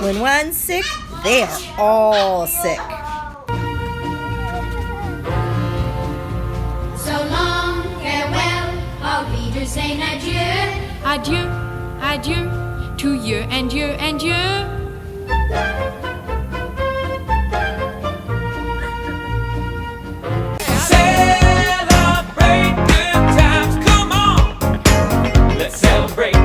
When one's sick, they are all sick. So long, farewell, our readers saying adieu. Adieu, adieu, to you and you and you. Celebrate good times, come on. Let's celebrate.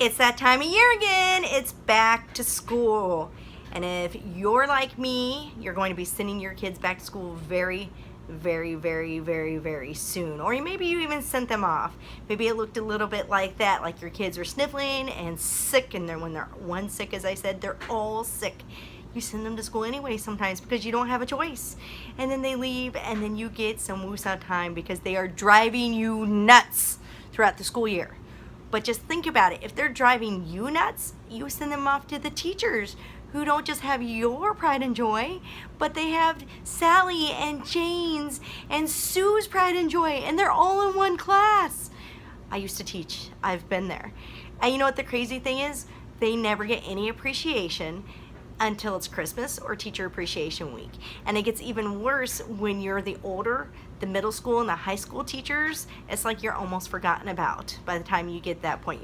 It's that time of year again. It's back to school. And if you're like me, you're going to be sending your kids back to school very soon. Or maybe you even sent them off. Maybe it looked a little bit like that, like your kids are sniffling and sick, and when they're one sick, as I said, they're all sick. You send them to school anyway sometimes because you don't have a choice. And then they leave, and then you get some woosah time because they are driving you nuts throughout the school year. But just think about it. If they're driving you nuts, you send them off to the teachers who don't just have your pride and joy, but they have Sally and Jane's and Sue's pride and joy, and they're all in one class. I used to teach. I've been there. And you know what the crazy thing is? They never get any appreciation until it's Christmas or Teacher Appreciation Week. And it gets even worse when you're the the middle school and the high school teachers. It's like you're almost forgotten about by the time you get that point.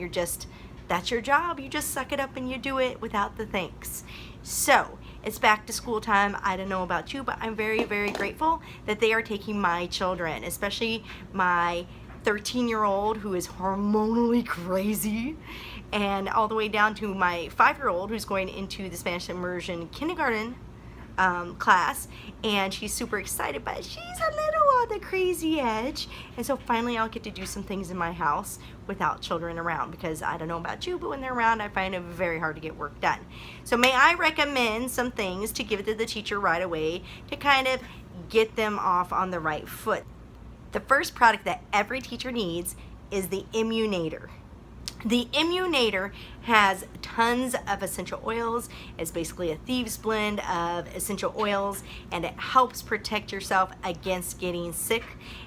That's your job. You just suck it up and you do it without the thanks. So it's back to school time. I don't know about you, but I'm very grateful that they are taking my children, especially my 13-year-old who is hormonally crazy, and all the way down to my 5-year-old who's going into the Spanish immersion kindergarten class, and she's super excited, but she's a little on the crazy edge. And so finally I'll get to do some things in my house without children around, because I don't know about you, but when they're around I find it very hard to get work done. So may I recommend some things to give to the teacher right away to kind of get them off on the right foot. The first product that every teacher needs is the Immunator. The Immunator has tons of essential oils. It's basically a thieves blend of essential oils, and it helps protect yourself against getting sick.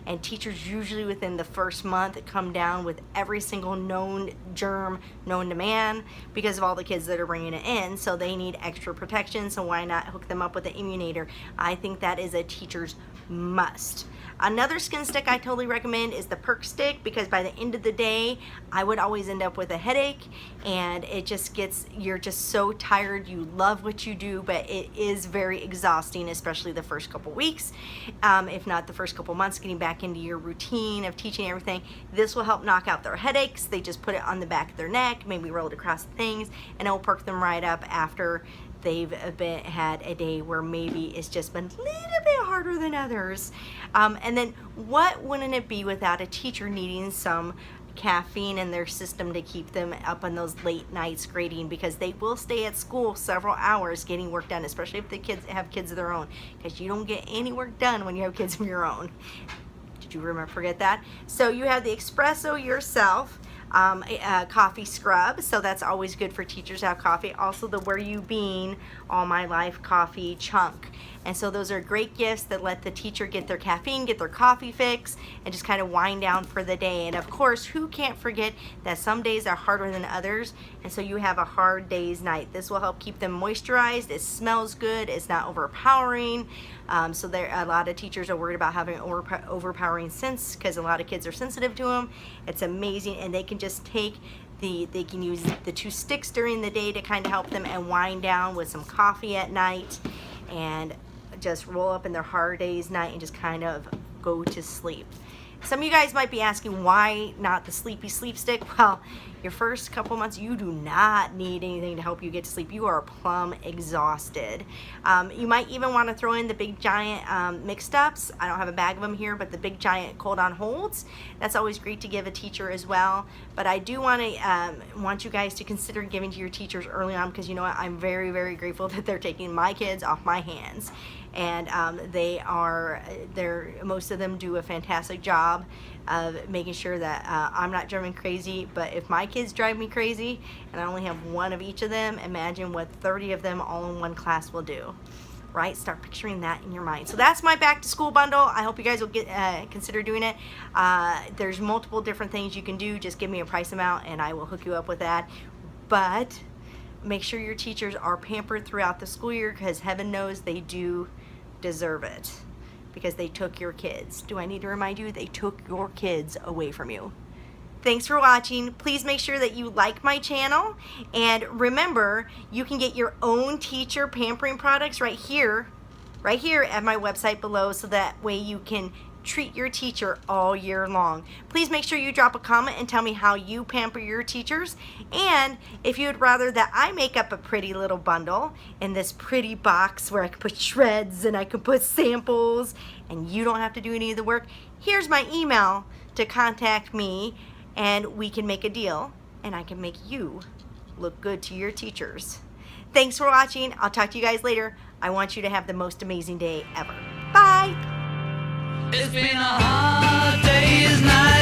And teachers usually within the first month come down with every single known germ known to man because of all the kids that are bringing it in. So they need extra protection, so why not hook them up with the Immunator? I think that is a teacher's must. Another skin stick I totally recommend is the Perk Stick, because by the end of the day I would always end up with a headache, and it just gets, you're just so tired. You love what you do, but it is very exhausting, especially the first couple weeks, if not the first couple months, getting back into your routine of teaching everything. This will help knock out their headaches. They just put it on the back of their neck, maybe roll it across things, and it will perk them right up after they've had a day where maybe it's just been a little bit harder than others. And then what wouldn't it be without a teacher needing some caffeine in their system to keep them up on those late nights grading, because they will stay at school several hours getting work done, especially if the kids have kids of their own, because you don't get any work done when you have kids of your own. Did you forget that? So you have the espresso yourself, coffee scrub, so that's always good for teachers to have coffee. Also the Where You Been All My Life coffee chunk, and so those are great gifts that let the teacher get their caffeine, get their coffee fix, and just kind of wind down for the day. And of course, who can't forget that some days are harder than others, and so you have a hard day's night. This will help keep them moisturized. It smells good. It's not overpowering. So there, a lot of teachers are worried about having overpowering scents because a lot of kids are sensitive to them. It's amazing, and they can just take they can use the 2 sticks during the day to kind of help them, and wind down with some coffee at night, and just roll up in their hard day's night and just kind of go to sleep. Some of you guys might be asking, why not the Sleepy Sleep Stick? Well, your first couple months, you do not need anything to help you get to sleep. You are plumb exhausted. You might even want to throw in the Big Giant mixed ups. I don't have a bag of them here, but the Big Giant Cold on Holds. That's always great to give a teacher as well. But I do want you guys to consider giving to your teachers early on, because you know what? I'm very grateful that they're taking my kids off my hands. And most of them do a fantastic job of making sure that I'm not driving crazy. But if my kids drive me crazy and I only have one of each of them, imagine what 30 of them all in one class will do. Right? Start picturing that in your mind. So that's my back to school bundle. I hope you guys will consider doing it. There's multiple different things you can do. Just give me a price amount and I will hook you up with that. but make sure your teachers are pampered throughout the school year, because heaven knows they do deserve it, because they took your kids. Do I need to remind you? They took your kids away from you. Thanks for watching. Please make sure that you like my channel, and remember, you can get your own teacher pampering products right here at my website below, so that way you can treat your teacher all year long. Please make sure you drop a comment and tell me how you pamper your teachers, and if you would rather that I make up a pretty little bundle in this pretty box where I can put shreds and I can put samples and you don't have to do any of the work, here's my email to contact me, and we can make a deal and I can make you look good to your teachers. Thanks for watching. I'll talk to you guys later. I want you to have the most amazing day ever. Bye. It's been a hard day's night.